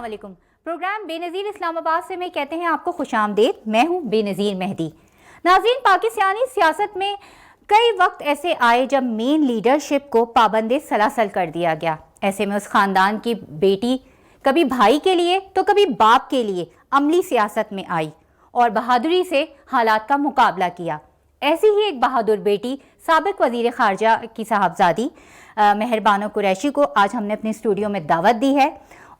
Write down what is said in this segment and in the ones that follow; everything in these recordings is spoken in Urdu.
علیکم. پروگرام بے نظیر اسلام آباد سے میں کہتے ہیں آپ کو خوش آمدید. میں ہوں بے نظیر مہدی. ناظرین، پاکستانی سیاست میں کئی وقت ایسے آئے جب مین لیڈرشپ کو پابند سلاسل کر دیا گیا. ایسے میں اس خاندان کی بیٹی کبھی بھائی کے لیے تو کبھی باپ کے لیے عملی سیاست میں آئی اور بہادری سے حالات کا مقابلہ کیا. ایسی ہی ایک بہادر بیٹی سابق وزیر خارجہ کی صاحبزادی مہر بانو قریشی کو آج ہم نے اپنے اسٹوڈیو میں دعوت دی ہے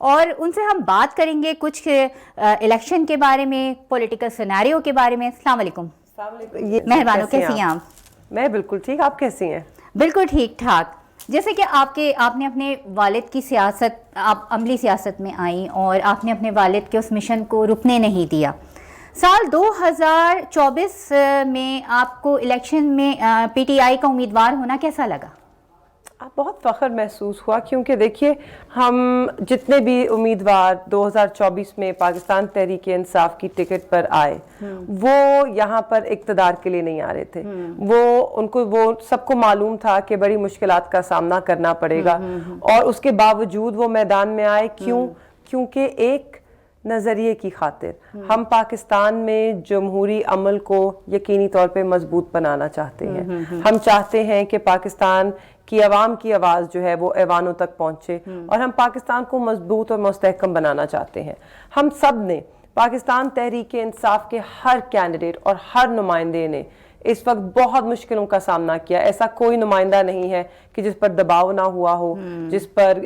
اور ان سے ہم بات کریں گے کچھ الیکشن کے بارے میں، پولیٹیکل سیناریو کے بارے میں. السلام علیکم. مہر بانو، کیسی ہیں آپ؟ میں بالکل ٹھیک، آپ کیسی ہیں؟ بالکل ٹھیک ٹھاک. جیسے کہ آپ نے اپنے والد کی سیاست، آپ عملی سیاست میں آئیں اور آپ نے اپنے والد کے اس مشن کو رکنے نہیں دیا. سال 2024 میں آپ کو الیکشن میں پی ٹی آئی کا امیدوار ہونا کیسا لگا؟ بہت فخر محسوس ہوا، کیونکہ دیکھیے ہم جتنے بھی امیدوار 2024 میں پاکستان تحریک انصاف کی ٹکٹ پر آئے وہ یہاں پر اقتدار کے لیے نہیں آ رہے تھے. وہ سب کو معلوم تھا کہ بڑی مشکلات کا سامنا کرنا پڑے گا اور اس کے باوجود وہ میدان میں آئے. کیونکہ ایک نظریے کی خاطر ہم پاکستان میں جمہوری عمل کو یقینی طور پہ مضبوط بنانا چاہتے ہیں. ہم چاہتے ہیں کہ پاکستان کی عوام کی آواز جو ہے وہ ایوانوں تک پہنچے اور ہم پاکستان کو مضبوط اور مستحکم بنانا چاہتے ہیں. ہم سب نے، پاکستان تحریک انصاف کے ہر کینڈیڈیٹ اور ہر نمائندے نے اس وقت بہت مشکلوں کا سامنا کیا. ایسا کوئی نمائندہ نہیں ہے کہ جس پر دباؤ نہ ہوا ہو، جس پر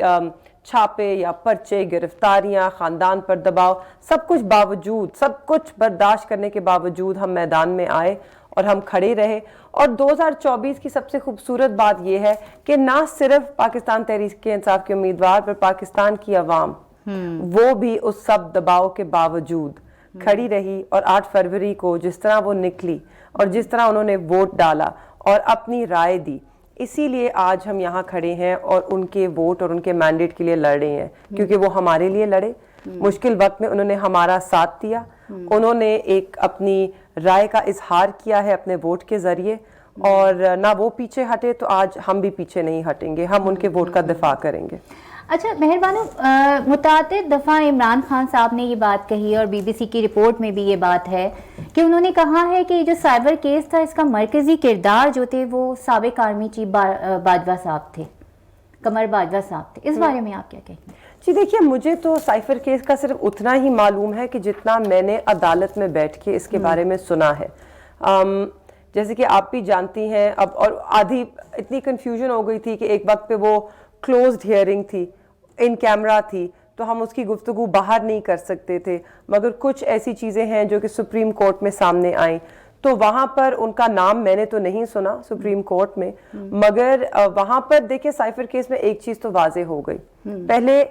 چھاپے یا پرچے، گرفتاریاں، خاندان پر دباؤ، سب کچھ برداشت کرنے کے باوجود ہم میدان میں آئے اور ہم کھڑے رہے. اور 2024 کی سب سے خوبصورت بات یہ ہے کہ نہ صرف پاکستان تحریک انصاف کے امیدوار پر پاکستان کی عوام وہ بھی اس سب دباؤ کے باوجود کھڑی رہی اور 8 فروری کو جس طرح وہ نکلی اور جس طرح انہوں نے ووٹ ڈالا اور اپنی رائے دی، اسی لیے آج ہم یہاں کھڑے ہیں اور ان کے ووٹ اور ان کے مینڈیٹ کے لیے لڑ رہے ہیں. کیونکہ وہ ہمارے لیے لڑے، مشکل وقت میں انہوں نے ہمارا ساتھ دیا، انہوں نے ایک اپنی رائے کا اظہار کیا ہے اپنے ووٹ کے ذریعے، اور نہ وہ پیچھے ہٹے تو آج ہم بھی پیچھے نہیں ہٹیں گے، ہم ان کے ووٹ کا دفاع کریں گے. اچھا مہر بانو، متعدد دفعہ عمران خان صاحب نے یہ بات کہی اور بی بی سی کی رپورٹ میں بھی یہ بات ہے کہ انہوں نے کہا ہے کہ جو سائبر کیس تھا اس کا مرکزی کردار جو تھے وہ سابق آرمی چیف باجوہ صاحب تھے، قمر باجوہ صاحب تھے. اس بارے میں آپ کیا کہیں گے؟ جی دیکھیے، مجھے تو سائفر کیس کا صرف اتنا ہی معلوم ہے کہ جتنا میں نے عدالت میں بیٹھ کے اس کے بارے میں سنا ہے. جیسے کہ آپ بھی جانتی ہیں اب، اور آدھی اتنی کنفیوژن ہو گئی تھی کہ ایک وقت پہ وہ کلوزڈ ہیئرنگ تھی، ان کیمرہ تھی، تو ہم اس کی گفتگو باہر نہیں کر سکتے تھے. مگر کچھ ایسی چیزیں ہیں جو کہ سپریم کورٹ میں سامنے آئیں، تو وہاں پر ان کا نام میں نے تو نہیں سنا سپریم کورٹ میں، مگر وہاں پر دیکھیں سائفر کیس میں ایک چیز تو واضح ہو گئی. پہلے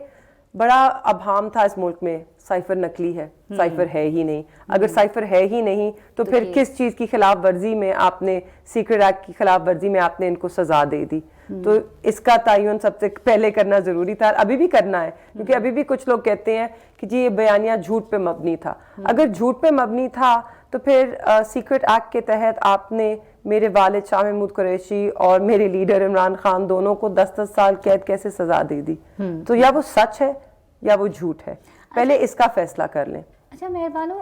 بڑا ابہام تھا اس ملک میں، سائفر نکلی ہے، سائفر ہے ہی نہیں. اگر سائفر ہے ہی نہیں تو پھر کس چیز کی خلاف ورزی میں آپ نے، سیکرٹ ایکٹ کی خلاف ورزی میں آپ نے ان کو سزا دے دی؟ تو اس کا تعین سب سے پہلے کرنا ضروری تھا، ابھی بھی کرنا ہے. کیونکہ ابھی بھی کچھ لوگ کہتے ہیں کہ جی یہ بیانیہ جھوٹ پہ مبنی تھا. اگر جھوٹ پہ مبنی تھا تو پھر سیکرٹ ایکٹ کے تحت آپ نے میرے والد شاہ محمود قریشی اور میرے لیڈر عمران خان دونوں کو 10 سال قید کیسے سزا دے دی؟ تو یا وہ سچ ہے یا وہ جھوٹ ہے، پہلے اس کا فیصلہ کر لیں. اچھا مہر بانو،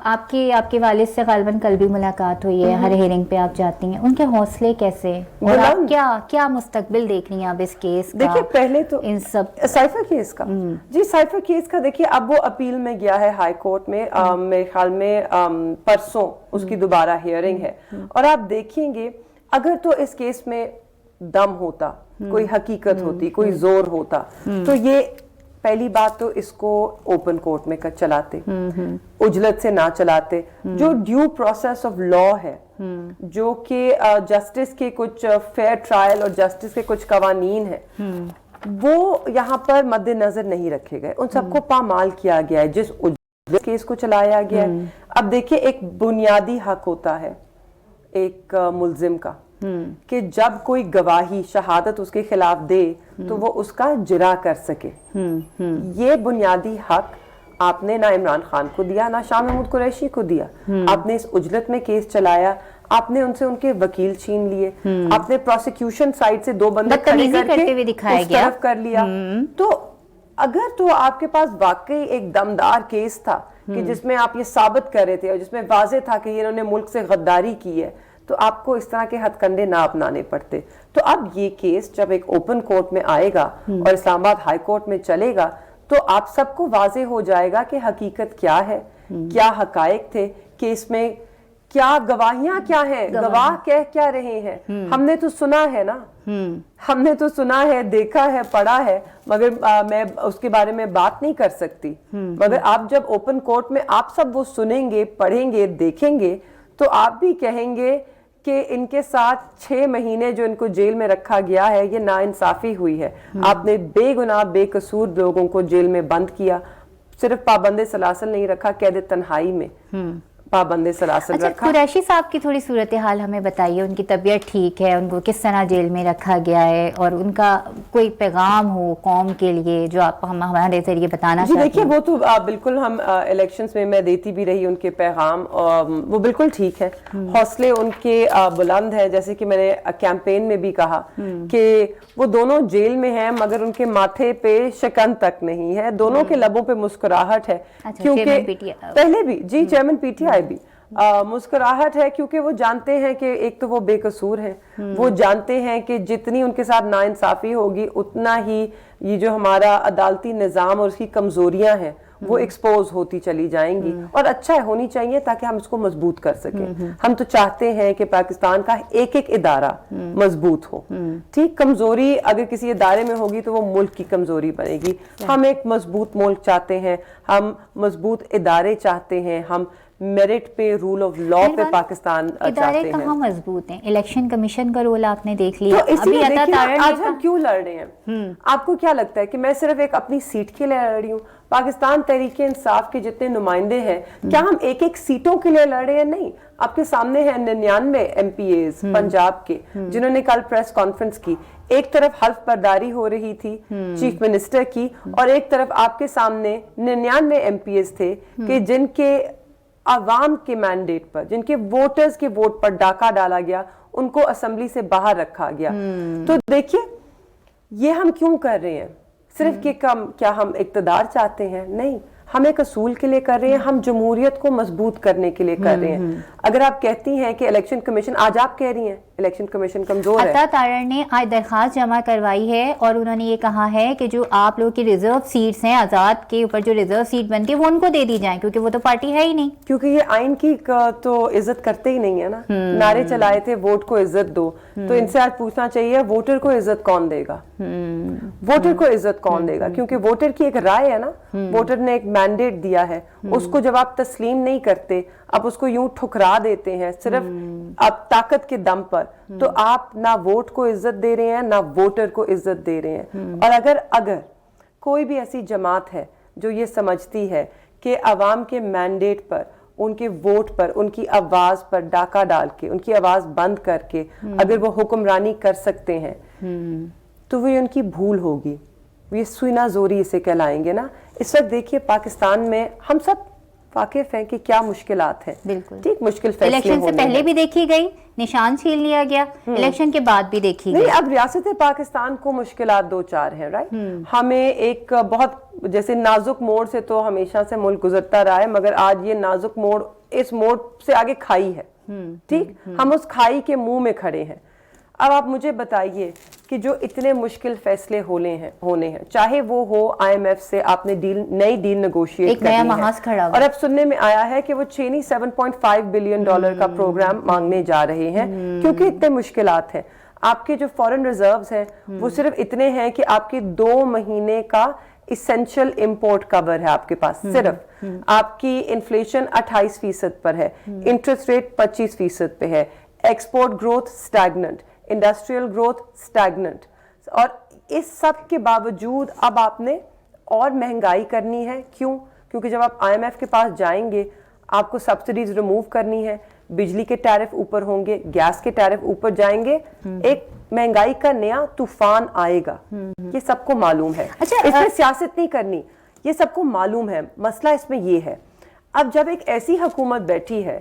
آپ کے والد سے غالباً کل بھی ملاقات ہوئی ہے، ہر ہیئرنگ پہ آپ جاتی ہیں، ان کے حوصلے کیسے اور آپ کیا مستقبل دیکھ رہی ہیں آپ اس کیس کا؟ دیکھیے پہلے تو ان سب سائفر کیس کا، جی سائفر کیس کا دیکھیے اب وہ اپیل میں گیا ہے ہائی کورٹ میں، میرے خیال میں پرسوں اس کی دوبارہ ہیئرنگ ہے. اور آپ دیکھیں گے اگر تو اس کیس میں دم ہوتا، کوئی حقیقت ہوتی، کوئی زور ہوتا، تو یہ پہلی بات تو اس کو اوپن کورٹ میں چلاتے، اجلت سے نہ چلاتے. جو ڈیو پروسیس آف لا ہے، جو کہ جسٹس کے کچھ فیئر ٹرائل اور جسٹس کے کچھ قوانین ہیں، وہ یہاں پر مد نظر نہیں رکھے گئے، ان سب کو پامال کیا گیا ہے جس اجلت کیس کو چلایا گیا ہے. اب دیکھیں ایک بنیادی حق ہوتا ہے ایک ملزم کا کہ جب کوئی گواہی شہادت اس کے خلاف دے تو وہ اس کا جرا کر سکے. یہ بنیادی حق آپ نے نہ عمران خان کو دیا، نہ شاہ محمود قریشی کو دیا. آپ نے اس اجلت میں کیس چلایا، آپ نے ان سے ان کے وکیل چھین لیے، آپ نے پروسیکیوشن سائڈ سے 2 بندے کھڑے کر کے اس طرف کر لیا. تو اگر تو آپ کے پاس واقعی ایک دمدار کیس تھا کہ جس میں آپ یہ ثابت کر رہے تھے اور جس میں واضح تھا کہ انہوں نے ملک سے غداری کی ہے, تو آپ کو اس طرح کے ہتھ کنڈے نہ اپنانے پڑتے. تو اب یہ کیس جب ایک اوپن کورٹ میں آئے گا اور اسلام آباد ہائی کورٹ میں چلے گا, تو آپ سب کو واضح ہو جائے گا کہ حقیقت کیا ہے, کیا حقائق تھے, کہ اس میں کیا گواہیاں کیا ہیں, گواہ کہہ کیا رہے ہیں. ہم نے تو سنا ہے نا, ہم نے تو سنا ہے, دیکھا ہے, پڑھا ہے, مگر میں اس کے بارے میں بات نہیں کر سکتی. مگر آپ جب اوپن کورٹ میں آپ سب وہ سنیں گے, پڑھیں گے, دیکھیں گے, تو آپ بھی کہیں گے کہ ان کے ساتھ 6 مہینے جو ان کو جیل میں رکھا گیا ہے یہ ناانصافی ہوئی ہے. آپ نے بے گناہ بے قصور لوگوں کو جیل میں بند کیا, صرف پابند سلاسل نہیں رکھا, قید تنہائی میں پابند سلاسل رکھا. قریشی صاحب کی تھوڑی صورتحال ہمیں بتائیے, ان کی طبیعت ٹھیک ہے, ان کو کس طرح جیل میں رکھا گیا ہے, اور ان کا کوئی پیغام ہو قوم کے لیے جو آپ ہمارے ذریعے بتانا چاہتے ہیں. دیکھیے وہ تو بالکل ہم الیکشنز میں دیتی بھی رہی ان کے پیغام, وہ بالکل ٹھیک ہے, حوصلے ان کے بلند ہیں. جیسے کہ میں نے کیمپین میں بھی کہا کہ وہ دونوں جیل میں ہیں مگر ان کے ماتھے پہ شکن تک نہیں ہے, دونوں کے لبوں پہ مسکراہٹ ہے. کیونکہ پہلے بھی چیئرمین پی ٹی آئی بھی مسکراہٹ ہے, کیونکہ وہ جانتے ہیں کہ ایک تو وہ بے قصور ہیں, وہ جانتے ہیں کہ جتنی ان کے ساتھ ناانصافی ہوگی اتنا ہی یہ جو ہمارا عدالتی نظام اور اس کی کمزوریاں ہیں وہ ایکسپوز ہوتی چلی جائیں گی, اور اچھا ہونی چاہیے تاکہ ہم اس کو مضبوط کر سکیں. ہم تو چاہتے ہیں کہ پاکستان کا ایک ایک ادارہ مضبوط ہو. ٹھیک, کمزوری اگر کسی ادارے میں ہوگی تو وہ ملک کی کمزوری بنے گی. ہم ایک مضبوط ملک چاہتے ہیں, ہم مضبوط ادارے چاہتے ہیں, ہم میرٹ پہ, رول آف لا پہ پاکستان چاہتے ہیں. ادارے کہاں مضبوط ہیں؟ الیکشن کمیشن کا رول آپ نے دیکھ لیا. تو اسی لیے دیکھیں آج ہم کیوں لڑ رہے ہیں. آپ کو کیا لگتا ہے کہ میں صرف ایک اپنی سیٹ کے لیے لڑ رہی ہوں؟ پاکستان تحریک انصاف کے جتنے نمائندے ہیں, کیا ہم ایک ایک سیٹوں کے لیے لڑ رہے ہیں؟ نہیں. آپ کے سامنے ہیں 99 ایم پی ایز پنجاب کے جنہوں نے کل پریس کانفرنس کی. ایک طرف حلف برداری ہو رہی تھی چیف منسٹر کی, اور ایک طرف آپ کے سامنے 99 ایم پی ایز تھے کہ جن کے عوام کے مینڈیٹ پر, جن کے ووٹرز کے ووٹ پر ڈاکہ ڈالا گیا, ان کو اسمبلی سے باہر رکھا گیا. تو دیکھیے یہ ہم کیوں کر رہے ہیں؟ صرف کہ کیا ہم اقتدار چاہتے ہیں؟ نہیں, ہم ایک اصول کے لیے کر رہے ہیں, ہم جمہوریت کو مضبوط کرنے کے لیے کر رہے ہیں. اگر آپ کہتی ہیں کہ الیکشن کمیشن, آج آپ کہہ رہی ہیں الیکشن کمیشن کمزور ہے. عطا تارڑ نے آج درخواست جمع کروائی ہے اور انہوں نے یہ کہا ہے کہ جو آپ لوگ کی ریزرو سیٹس ہیں, آزاد کے اوپر جو ریزرو سیٹ بنتی ہے وہ ان کو دے دی جائیں, کیونکہ وہ تو پارٹی ہے ہی نہیں. کیونکہ یہ آئین کی تو عزت کرتے ہی نہیں ہے نا. نعرے چلائے تھے ووٹ کو عزت دو, تو ان سے آج پوچھنا چاہیے ووٹر کو عزت کون دے گا؟ ووٹر کو عزت کون دے گا؟ کیونکہ ووٹر کی ایک رائے ہے نا, ووٹر نے ایک مینڈیٹ دیا ہے, اس کو جب آپ تسلیم نہیں کرتے, آپ اس کو یوں ٹھکرا دیتے ہیں صرف آپ طاقت کے دم پر, تو آپ نہ ووٹ کو عزت دے رہے ہیں نہ ووٹر کو عزت دے رہے ہیں. اور اگر کوئی بھی ایسی جماعت ہے جو یہ سمجھتی ہے کہ عوام کے مینڈیٹ پر, ان کے ووٹ پر, ان کی آواز پر ڈاکہ ڈال کے, ان کی آواز بند کر کے اگر وہ حکمرانی کر سکتے ہیں, تو وہ ان کی بھول ہوگی, یہ سوئنا زوری اسے کہلائیں گے نا. اس وقت دیکھیے پاکستان میں ہم سب واقف ہیں کہ کیا مشکلات ہیں. بالکل ٹھیک, مشکل فیصلے الیکشن سے پہلے بھی دیکھی گئی, نشان چھین لیا گیا, الیکشن کے بعد بھی دیکھی گئی. نہیں, اب ریاست پاکستان کو مشکلات 2-4 ہیں, رائٹ. ہمیں ایک بہت جیسے نازک موڑ سے تو ہمیشہ سے ملک گزرتا رہا ہے, مگر آج یہ نازک موڑ, اس موڑ سے آگے کھائی ہے. ٹھیک, ہم اس کھائی کے منہ میں کھڑے ہیں. اب آپ مجھے بتائیے کہ جو اتنے مشکل فیصلے ہونے ہیں, چاہے وہ ہو آئی ایم ایف سے آپ نے نئی ڈیل نیگوشیٹ کرنی ہے, اور اب سننے میں آیا ہے کہ وہ چینی $7.5 بلین کا پروگرام مانگنے جا رہے ہیں, کیونکہ اتنے مشکلات ہیں. آپ کے جو فورن ریزروز ہیں وہ صرف اتنے ہیں کہ آپ کے 2 مہینے کا اسینشل امپورٹ کور ہے آپ کے پاس. صرف آپ کی انفلیشن 28% پر ہے, انٹرسٹ ریٹ 25% پہ ہے, ایکسپورٹ گروتھ سٹیگننٹ, انڈسٹریل گروتھ سٹیگننٹ, اور اس سب کے باوجود اب آپ نے اور مہنگائی کرنی ہے. کیوں؟ کیونکہ جب آپ آئی ایم ایف کے پاس جائیں گے آپ کو سبسڈیز ریموو کرنی ہے, بجلی کے ٹیرف اوپر ہوں گے, گیس کے ٹیرف اوپر جائیں گے, ایک مہنگائی کا نیا طوفان آئے گا. یہ سب کو معلوم ہے. اس میں سیاست نہیں کرنی, یہ سب کو معلوم ہے. مسئلہ اس میں یہ ہے, اب جب ایک ایسی حکومت بیٹھی ہے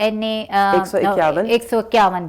NA 151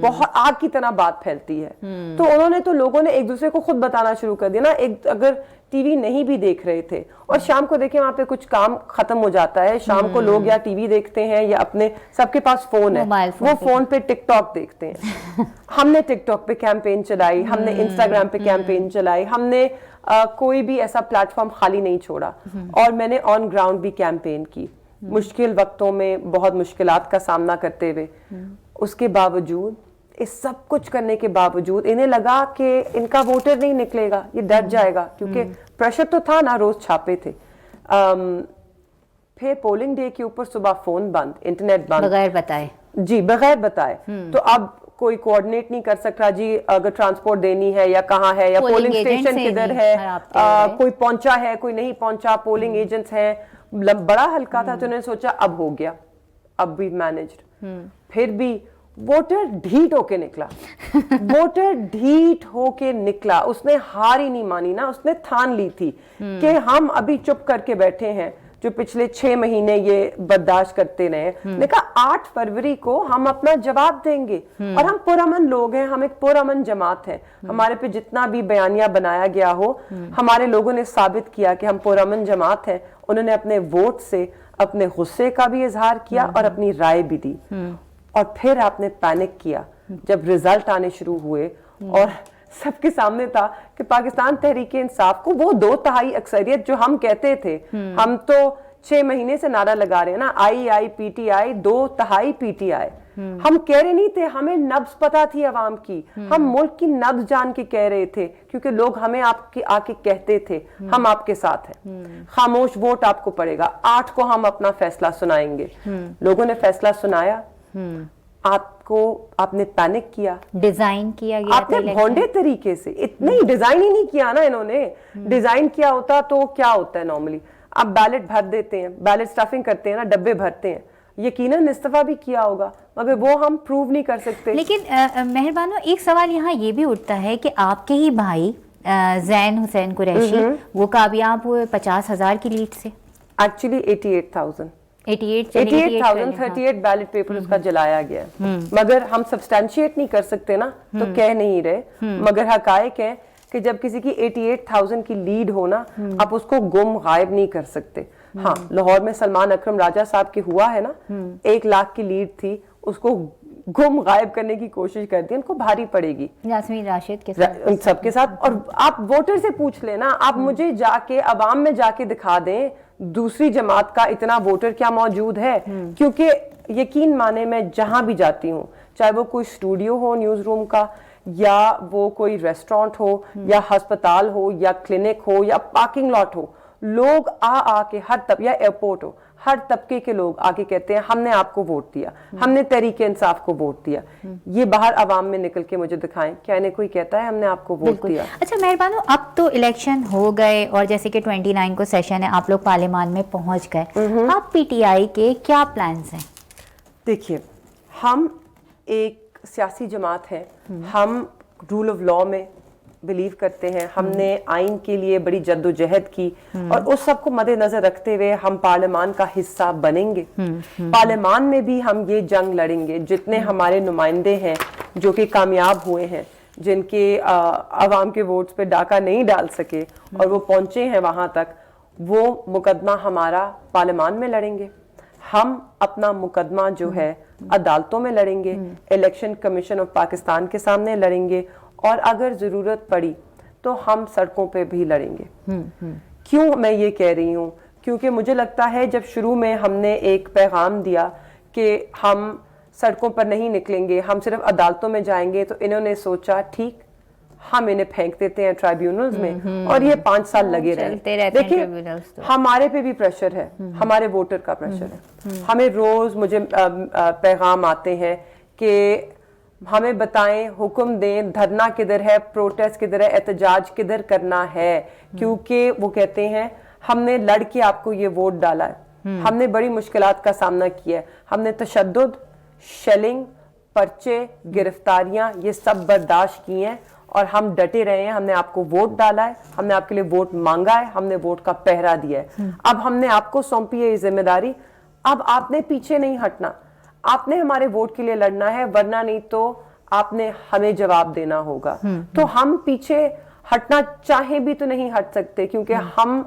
بہت آگ کی طرح بات پھیلتی ہے. تو انہوں نے تو لوگوں نے ایک دوسرے کو خود بتانا شروع کر دیا نا. اگر ٹی وی نہیں بھی دیکھ رہے تھے اور شام کو دیکھیں وہاں پہ کچھ کام ختم ہو جاتا ہے, شام کو لوگ یا ٹی وی دیکھتے ہیں یا اپنے, سب کے پاس فون ہے, وہ فون پہ ٹک ٹاک دیکھتے ہیں. ہم نے ٹک ٹاک پہ کیمپین چلائی, ہم نے انسٹاگرام پہ کیمپین چلائی, ہم نے کوئی بھی ایسا پلیٹ فارم خالی نہیں چھوڑا, اور میں نے آن گراؤنڈ بھی کیمپین کی مشکل وقتوں میں, بہت مشکلات کا سامنا کرتے ہوئے. اس کے باوجود, اس سب کچھ کرنے کے باوجود انہیں لگا کہ ان کا ووٹر نہیں نکلے گا, یہ ڈر جائے گا, کیونکہ پریشر تو تھا نا, روز چھاپے تھے. پھر پولنگ ڈے کے اوپر صبح فون بند, انٹرنیٹ بند, بغیر بتائے. جی بغیر بتائے. تو اب کوئی کوآرڈینیٹ نہیں کر سکتا جی اگر ٹرانسپورٹ دینی ہے یا کہاں ہے یا پولنگ اسٹیشن کدھر ہے, کوئی پہنچا ہے کوئی نہیں پہنچا, پولنگ ایجنٹس ہیں. بڑا ہلکا تھا تو انہوں نے سوچا اب ہو گیا, اب بھی مینجڈ. پھر بھی ووٹر ڈھیٹ ہو کے نکلا, ووٹر ڈھیٹ ہو کے نکلا. اس نے ہار ہی نہیں مانی نا, اس نے ٹھان لی تھی کہ ہم ابھی چپ کر کے بیٹھے ہیں جو پچھلے 6 مہینے یہ برداشت کرتے رہے. نے کہا 8 فروری کو ہم اپنا جواب دیں گے, اور ہم پرامن لوگ ہیں, ہم ایک پرامن جماعت ہے. ہمارے پہ جتنا بھی بیانیہ بنایا گیا ہو, ہمارے لوگوں نے ثابت کیا کہ ہم پرامن جماعت ہیں. انہوں نے اپنے ووٹ سے اپنے غصے کا بھی اظہار کیا اور اپنی رائے بھی دی. اور پھر آپ نے پینک کیا جب رزلٹ آنے شروع ہوئے, اور سب کے سامنے تھا کہ پاکستان تحریک انصاف کو وہ 2/3 اکثریت جو ہم کہتے تھے, ہم تو 6 مہینے سے نعرہ لگا رہے ہیں نا, آئی P T I 2/3 P T I. ہم کہہ رہے نہیں تھے, ہمیں نبض پتا تھی عوام کی, ہم ملک کی نبض جان کے کہہ رہے تھے, کیونکہ لوگ ہمیں آپ کے آ کے کہتے تھے ہم آپ کے ساتھ ہیں, خاموش ووٹ آپ کو پڑے گا, 8 کو ہم اپنا فیصلہ سنائیں گے. لوگوں نے فیصلہ سنایا, آپ نے پینک کیا, ڈیزائن کیا گیا, آپ نے بھونڈے طریقے سے, اتنی ڈیزائن ہی نہیں کیا نا انہوں نے. ڈیزائن کیا ہوتا تو کیا ہوتا ہے نارملی, آپ بیلٹ بھر دیتے ہیں, بیلٹ سٹفنگ کرتے ہیں نا, ڈبے بھرتے ہیں, یقیناً استعفیٰ بھی کیا ہوگا, مگر وہ ہم پروو نہیں کر سکتے. لیکن مہربانو ایک سوال یہاں یہ بھی اٹھتا ہے کہ آپ کے ہی بھائی زین حسین قریشی وہ کامیاب ہوئے 50,000 کی لیڈ سے. ایکچولی 88,000 38 بیلٹ پیپر اس کا جلایا گیا, مگر ہم سبسٹینشیٹ نہیں کر سکتے نا, تو کہہ نہیں رہے, مگر حقائق ہے کہ جب کسی کی 88,000 کی لیڈ ہو نا, آپ اس کو گم غائب نہیں کر سکتے. ہاں, لاہور میں سلمان اکرم راجہ صاحب کی ہوا ہے نا, 1 لاکھ کی لیڈ تھی, اس کو گم غائب کرنے کی کوشش کرتی ہیں, ان کو بھاری پڑے گی. یاسمین راشد کے ساتھ, سب کے ساتھ. اور آپ ووٹر سے پوچھ لیں نا, آپ مجھے جا کے عوام میں جا کے دکھا دیں دوسری جماعت کا اتنا ووٹر کیا موجود ہے. کیونکہ یقین مانے میں جہاں بھی جاتی ہوں, چاہے وہ کوئی اسٹوڈیو ہو نیوز روم کا, یا وہ کوئی ریسٹورانٹ ہو, یا ہسپتال ہو, یا کلینک ہو, یا پارکنگ لاٹ ہو, لوگ آ کے ہر یا ایئرپورٹ ہو, ہر طبقے کے لوگ آ کے کہتے ہیں ہم نے آپ کو ووٹ دیا, ہم نے تحریک انصاف کو ووٹ دیا. یہ باہر عوام میں نکل کے مجھے دکھائیں, کیا انہیں کوئی کہتا ہے ہم نے آپ کو ووٹ دیا؟ اچھا مہربانو, اب تو الیکشن ہو گئے, اور جیسے کہ 29 کو سیشن ہے, آپ لوگ پارلیمان میں پہنچ گئے, اب پی ٹی آئی کے کیا پلانز ہیں؟ دیکھیے, ہم ایک سیاسی جماعت ہے, ہم رول آف لاء میں بلیو کرتے ہیں, ہم نے آئین کے لیے بڑی جد و جہد کی, اور اس سب کو مد نظر رکھتے ہوئے ہم پارلیمان کا حصہ بنیں گے. پارلیمان میں بھی ہم یہ جنگ لڑیں گے. جتنے ہمارے نمائندے ہیں جو کہ کامیاب ہوئے ہیں, جن کے عوام کے ووٹس پہ ڈاکہ نہیں ڈال سکے اور وہ پہنچے ہیں وہاں تک, وہ مقدمہ ہمارا پارلیمان میں لڑیں گے. ہم اپنا مقدمہ جو ہے عدالتوں میں لڑیں گے, الیکشن کمیشن آف پاکستان کے سامنے لڑیں گے, اور اگر ضرورت پڑی تو ہم سڑکوں پہ بھی لڑیں گے. کیوں میں یہ کہہ رہی ہوں؟ کیونکہ مجھے لگتا ہے جب شروع میں ہم نے ایک پیغام دیا کہ ہم سڑکوں پر نہیں نکلیں گے, ہم صرف عدالتوں میں جائیں گے, تو انہوں نے سوچا ٹھیک ہم انہیں پھینک دیتے ہیں ٹرائیبیونلز میں, اور یہ 5 سال لگے رہے. دیکھیں, ہمارے پہ بھی پریشر ہے, ہمارے ووٹر کا پریشر ہے. ہمیں روز مجھے پیغام آتے ہیں کہ ہمیں بتائیں, حکم دیں, دھرنا کدھر ہے, پروٹیسٹ کدھر ہے, احتجاج کدھر کرنا ہے, کیونکہ وہ کہتے ہیں ہم نے لڑ کے آپ کو یہ ووٹ ڈالا ہے, ہم نے بڑی مشکلات کا سامنا کیا ہے, ہم نے تشدد, شیلنگ, پرچے, گرفتاریاں, یہ سب برداشت کی ہیں, اور ہم ڈٹے رہے ہیں. ہم نے آپ کو ووٹ ڈالا ہے, ہم نے آپ کے لیے ووٹ مانگا ہے, ہم نے ووٹ کا پہرا دیا ہے. اب ہم نے آپ کو سونپی ہے یہ ذمہ داری, اب آپ نے پیچھے نہیں ہٹنا, آپ نے ہمارے ووٹ کے لیے لڑنا ہے, ورنہ نہیں تو آپ نے ہمیں جواب دینا ہوگا. تو ہم پیچھے ہٹنا چاہیں بھی تو نہیں ہٹ سکتے, کیونکہ ہم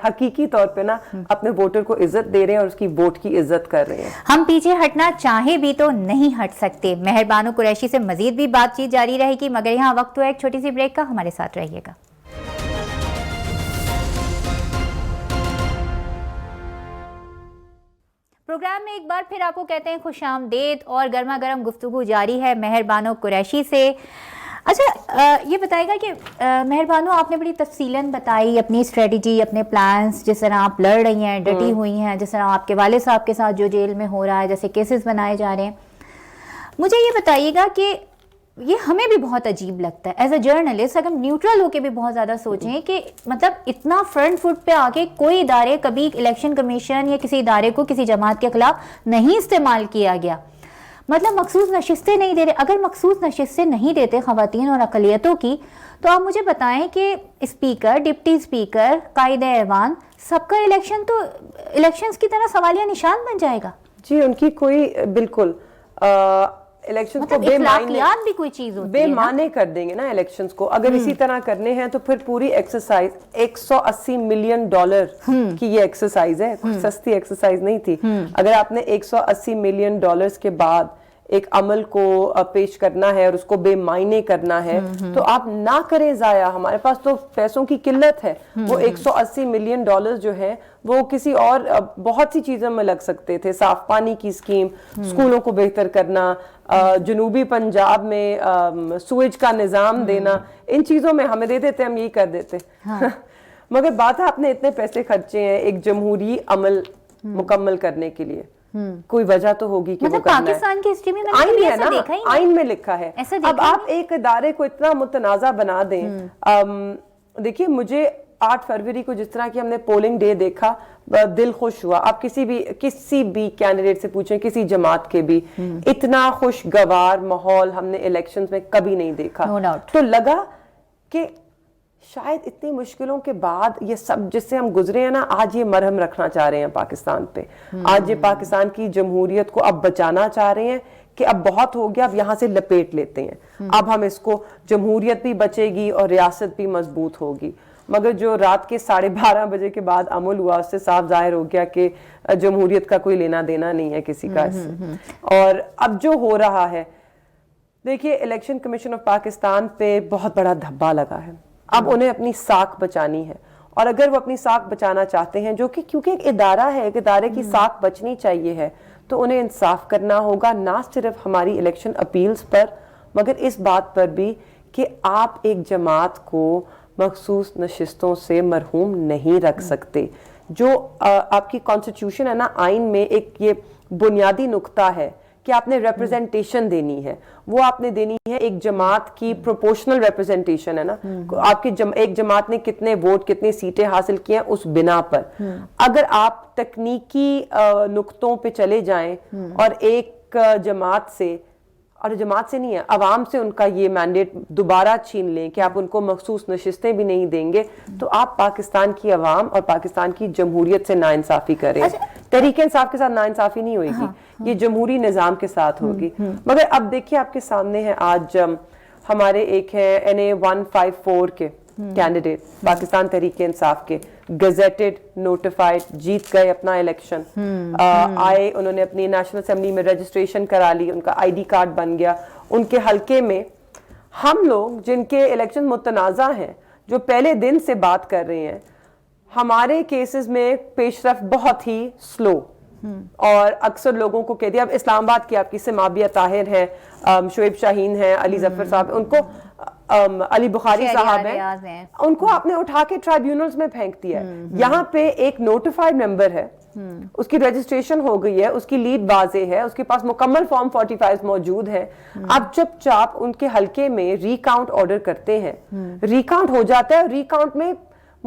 حقیقی طور پہ نا اپنے ووٹر کو عزت دے رہے ہیں اور اس کی ووٹ کی عزت کر رہے ہیں. ہم پیچھے ہٹنا چاہیں بھی تو نہیں ہٹ سکتے. مہر بانو قریشی سے مزید بھی بات چیت جاری رہے گی, مگر یہاں وقت ہوا ایک چھوٹی سی بریک کا. ہمارے ساتھ رہیے گا. پروگرام میں ایک بار پھر آپ کو کہتے ہیں خوش آمدید, اور گرما گرم گفتگو جاری ہے مہر بانو قریشی سے. اچھا یہ بتائے گا کہ مہر بانو, آپ نے بڑی تفصیلاً بتائی اپنی اسٹریٹجی, اپنے پلانس, جس طرح آپ لڑ رہی ہیں, ڈٹی ہوئی ہیں, جس طرح آپ کے والد صاحب کے ساتھ جو جیل میں ہو رہا ہے, جیسے کیسز بنائے جا رہے ہیں. مجھے یہ بتائیے گا کہ یہ ہمیں بھی بہت عجیب لگتا ہے ایز اے جرنلسٹ, اگر نیوٹرل ہو کے بھی بہت زیادہ سوچیں کہ مطلب اتنا فرنٹ فٹ پہ آ کے کوئی ادارے, کبھی الیکشن کمیشن یا کسی ادارے کو کسی جماعت کے خلاف نہیں استعمال کیا گیا, مطلب مخصوص نشستیں نہیں دے رہے. اگر مخصوص نشستیں نہیں دیتے خواتین اور اقلیتوں کی, تو آپ مجھے بتائیں کہ اسپیکر, ڈپٹی اسپیکر, قائد ایوان, سب کا الیکشن تو الیکشنز کی طرح سوالیہ نشان بن جائے گا. جی, ان کی کوئی بالکل الیکشن کو بھی کوئی چیز بے معنی کر دیں گے نا الیکشنز کو. اگر اسی طرح کرنے ہیں تو پھر پوری ایکسرسائز $180 ملین کی یہ ایکسرسائز ہے, سستی ایکسرسائز نہیں تھی. اگر آپ نے $180 ملین کے بعد ایک عمل کو پیش کرنا ہے اور اس کو بے معنی کرنا ہے, تو آپ نہ کریں ضائع. ہمارے پاس تو پیسوں کی قلت ہے. وہ $180 ملین جو ہے وہ کسی اور بہت سی چیزوں میں لگ سکتے تھے. صاف پانی کی اسکیم, اسکولوں کو بہتر کرنا, جنوبی پنجاب میں سویج کا نظام دینا, ان چیزوں میں ہمیں دے دیتے, ہم یہی کر دیتے. مگر بات ہے آپ نے اتنے پیسے خرچے ہیں ایک جمہوری عمل مکمل کرنے کے لیے, کوئی وجہ تو ہوگی کہ وہ کرنا ہے. پاکستان کی ہسٹری میں آئین ہے نا, آئین میں لکھا ہے. اب آپ ایک ادارے کو اتنا متنازع بنا دیں. دیکھیے, مجھے 8 فروری کو جس طرح کی ہم نے پولنگ ڈے دیکھا, دل خوش ہوا. آپ کسی بھی کینڈیڈیٹ سے پوچھیں, کسی جماعت کے بھی, اتنا خوشگوار ماحول ہم نے الیکشنز میں کبھی نہیں دیکھا. تو لگا کہ شاید اتنی مشکلوں کے بعد یہ سب جس سے ہم گزرے ہیں نا, آج یہ مرہم رکھنا چاہ رہے ہیں پاکستان پہ. آج یہ پاکستان کی جمہوریت کو اب بچانا چاہ رہے ہیں کہ اب بہت ہو گیا, اب یہاں سے لپیٹ لیتے ہیں. اب ہم اس کو, جمہوریت بھی بچے گی اور ریاست بھی مضبوط ہوگی. مگر جو رات کے 12:30 بجے کے بعد عمل ہوا, اس سے صاف ظاہر ہو گیا کہ جمہوریت کا کوئی لینا دینا نہیں ہے کسی کا اس سے. اور اب جو ہو رہا ہے, دیکھیے, الیکشن کمیشن آف پاکستان پہ بہت بڑا دھبا لگا ہے. اب انہیں اپنی ساکھ بچانی ہے, اور اگر وہ اپنی ساکھ بچانا چاہتے ہیں, جو کہ کیونکہ ایک ادارہ ہے, ایک ادارے کی ساکھ بچنی چاہیے ہے, تو انہیں انصاف کرنا ہوگا, نہ صرف ہماری الیکشن اپیلز پر, مگر اس بات پر بھی کہ آپ ایک جماعت کو مخصوص نشستوں سے محروم نہیں رکھ سکتے. جو آپ کی کانسٹیٹیوشن ہے نا, آئین میں ایک یہ بنیادی نقطہ ہے کہ آپ نے ریپرزنٹیشن دینی ہے. وہ آپ نے دینی ہے ایک جماعت کی پروپورشنل ریپرزنٹیشن ہے نا, آپ کی ایک جماعت نے کتنے ووٹ, کتنی سیٹیں حاصل کی ہیں اس بنا پر. اگر آپ تکنیکی نقطوں پہ چلے جائیں اور ایک جماعت سے, اور جماعت سے نہیں ہے, عوام سے ان کا یہ مینڈیٹ دوبارہ چھین لیں کہ آپ ان کو مخصوص نشستیں بھی نہیں دیں گے, تو آپ پاکستان کی عوام اور پاکستان کی جمہوریت سے ناانصافی کریں. تحریک انصاف کے ساتھ ناانصافی نہیں ہوئے گی, یہ جمہوری نظام کے ساتھ ہوگی. مگر اب دیکھیے, آپ کے سامنے ہے آج ہمارے ایک ہے NA 154 کے کینڈیڈیٹ پاکستان تحریک انصاف کے, گزیٹڈ, نوٹیفائڈ, جیت گئے اپنا الیکشن. آئے, انہوں نے اپنی نیشنل اسمبلی میں رجسٹریشن کرا لی, ان کا ID کارڈ بن گیا. ان کے حلقے میں ہم لوگ جن کے الیکشن متنازع ہیں, جو پہلے دن سے بات کر رہے ہیں, ہمارے کیسز میں پیش رفت بہت ہی سلو, اور اکثر لوگوں کو کہہ دیا. اب اسلام آباد کی آپ کی سمابیہ طاہر ہیں, شعیب شاہین ہیں, علی ظفر صاحب, ان کو علی بخاری صاحب ہیں, ان کو آپ نے اٹھا کے ٹرائیبیونلز میں پھینک دیا ہے. یہاں پہ ایک نوٹیفائڈ ممبر ہے, اس کی رجسٹریشن ہو گئی ہے, اس کی لیڈ واضح ہے, اس کے پاس مکمل فارم 45 موجود ہے. اب جب چاپ ان کے حلقے میں ری کاؤنٹ آرڈر کرتے ہیں, ری کاؤنٹ ہو جاتا ہے, ری کاؤنٹ میں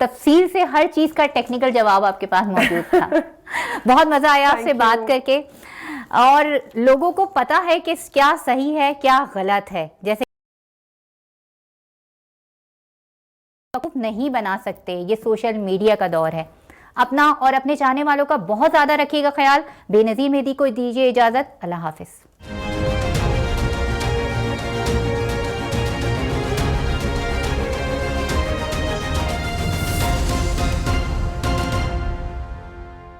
تفصیل سے ہر چیز کا ٹیکنیکل جواب آپ کے پاس موجود تھا. بہت مزہ آیا آپ سے بات کر کے, اور لوگوں کو پتا ہے کہ کیا صحیح ہے کیا غلط ہے. جیسے نہیں بنا سکتے, یہ سوشل میڈیا کا دور ہے. اپنا اور اپنے چاہنے والوں کا بہت زیادہ رکھیے گا خیال. بے نظیر مہدی کو دیجیے اجازت. اللہ حافظ.